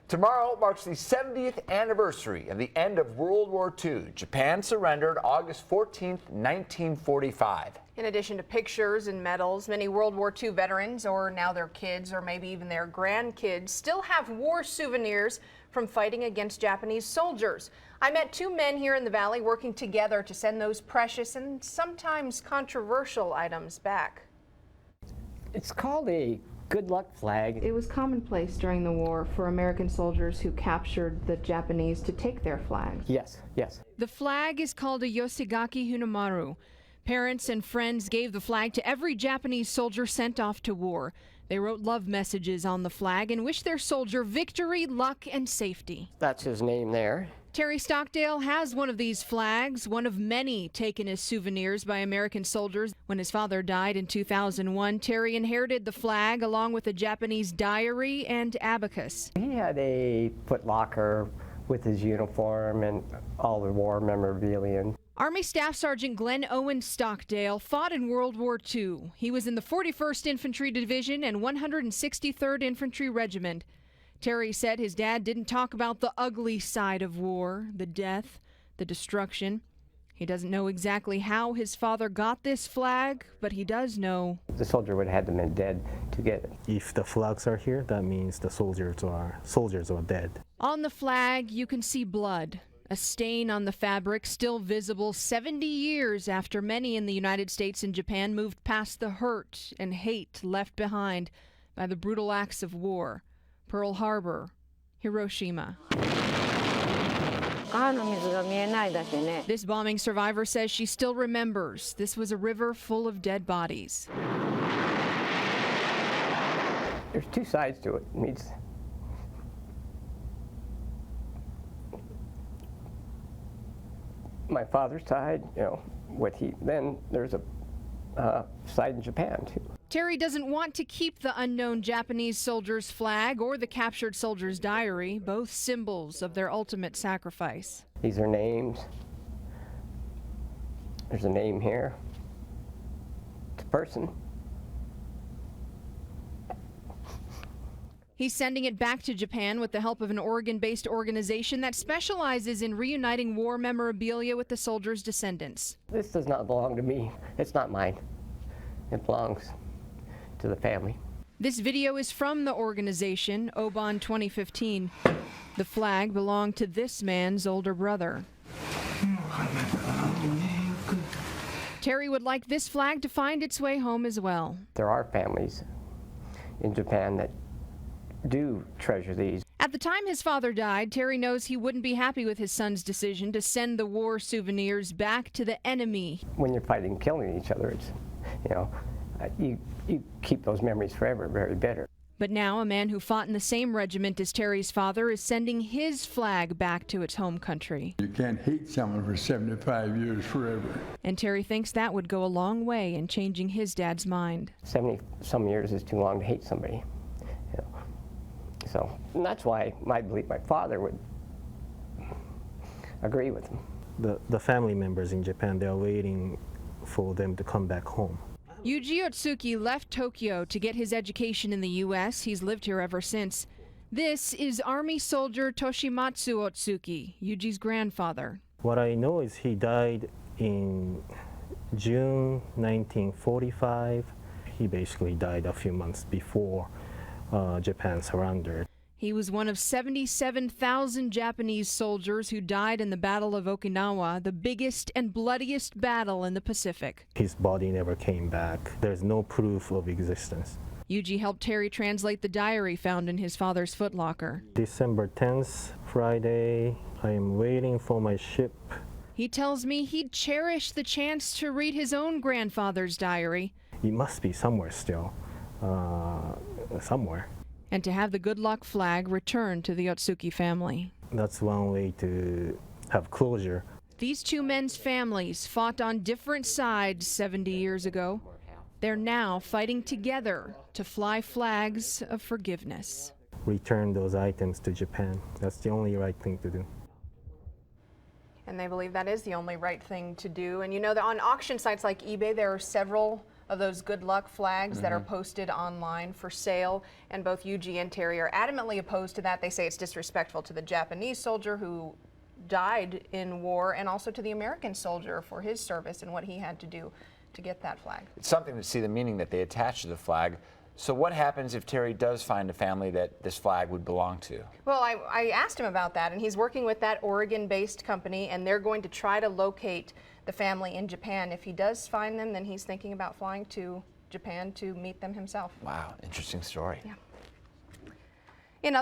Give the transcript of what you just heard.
Tomorrow marks the 70th anniversary of the end of World War II. Japan surrendered August 14th, 1945. In addition to pictures and medals, many World War II veterans, or now their kids, or maybe even their grandkids, still have war souvenirs from fighting against Japanese soldiers. I met two men here in the Valley working together to send those precious and sometimes controversial items back. It's called a good luck flag. It was commonplace during the war for American soldiers who captured the Japanese to take their flags. Yes, yes. The flag is called a Yoshigaki Hunamaru. Parents and friends gave the flag to every Japanese soldier sent off to war. They wrote love messages on the flag and wished their soldier victory, luck, and safety. That's his name there. Terry Stockdale has one of these flags, one of many taken as souvenirs by American soldiers. When his father died in 2001, Terry inherited the flag along with a Japanese diary and abacus. He had a footlocker with his uniform and all the war memorabilia. Army Staff Sergeant Glenn Owen Stockdale fought in World War II. He was in the 41st Infantry Division and 163rd Infantry Regiment. Terry said his dad didn't talk about the ugly side of war, the death, the destruction. He doesn't know exactly how his father got this flag, but he does know. The soldier would have had to been dead to get it. If the flags are here, that means the soldiers are dead. On the flag, you can see blood. A stain on the fabric still visible 70 years after many in the United States and Japan moved past the hurt and hate left behind by the brutal acts of war. Pearl Harbor, Hiroshima. This bombing survivor says she still remembers. This was a river full of dead bodies. There's two sides to it. My father's side, then there's a side in Japan too. Terry doesn't want to keep the unknown Japanese soldier's flag or the captured soldier's diary, both symbols of their ultimate sacrifice. These are names. There's a name here. It's a person. He's sending it back to Japan with the help of an Oregon-based organization that specializes in reuniting war memorabilia with the soldiers' descendants. This does not belong to me. It's not mine. It belongs to the family. This video is from the organization, Oban 2015. The flag belonged to this man's older brother. Terry would like this flag to find its way home as well. There are families in Japan that do treasure these. At the time his father died, Terry knows he wouldn't be happy with his son's decision to send the war souvenirs back to the enemy. When you're fighting, killing each other, it's, you keep those memories forever very bitter. But now a man who fought in the same regiment as Terry's father is sending his flag back to its home country. You can't hate someone for 75 years forever. And Terry thinks that would go a long way in changing his dad's mind. 70-some years is too long to hate somebody. So that's why I believe my father would agree with him. The family members in Japan, they're waiting for them to come back home. Yuji Otsuki left Tokyo to get his education in the U.S. He's lived here ever since. This is Army soldier Toshimatsu Otsuki, Yuji's grandfather. What I know is he died in June 1945. He basically died a few months before Japan surrendered. He was one of 77,000 Japanese soldiers who died in the Battle of Okinawa, the biggest and bloodiest battle in the Pacific. His body never came back. There's no proof of existence. Yuji helped Terry translate the diary found in his father's footlocker. December 10th, Friday, I am waiting for my ship. He tells me he'd cherish the chance to read his own grandfather's diary. It must be somewhere still. Somewhere. And to have the good luck flag returned to the Otsuki family. That's one way to have closure. These two men's families fought on different sides 70 years ago. They're now fighting together to fly flags of forgiveness. Return those items to Japan. That's the only right thing to do. And they believe that is the only right thing to do. And you know that on auction sites like eBay, there are several of those good luck flags that are posted online for sale, and both Yuji and Terry are adamantly opposed to that. They say it's disrespectful to the Japanese soldier who died in war, and also to the American soldier for his service and what he had to do to get that flag. It's something to see the meaning that they attach to the flag. So what happens if Terry does find a family that this flag would belong to? Well, I asked him about that, and he's working with that Oregon-based company, and they're going to try to locate the family in Japan. If he does find them, then he's thinking about flying to Japan to meet them himself. Wow, interesting story. Yeah. In other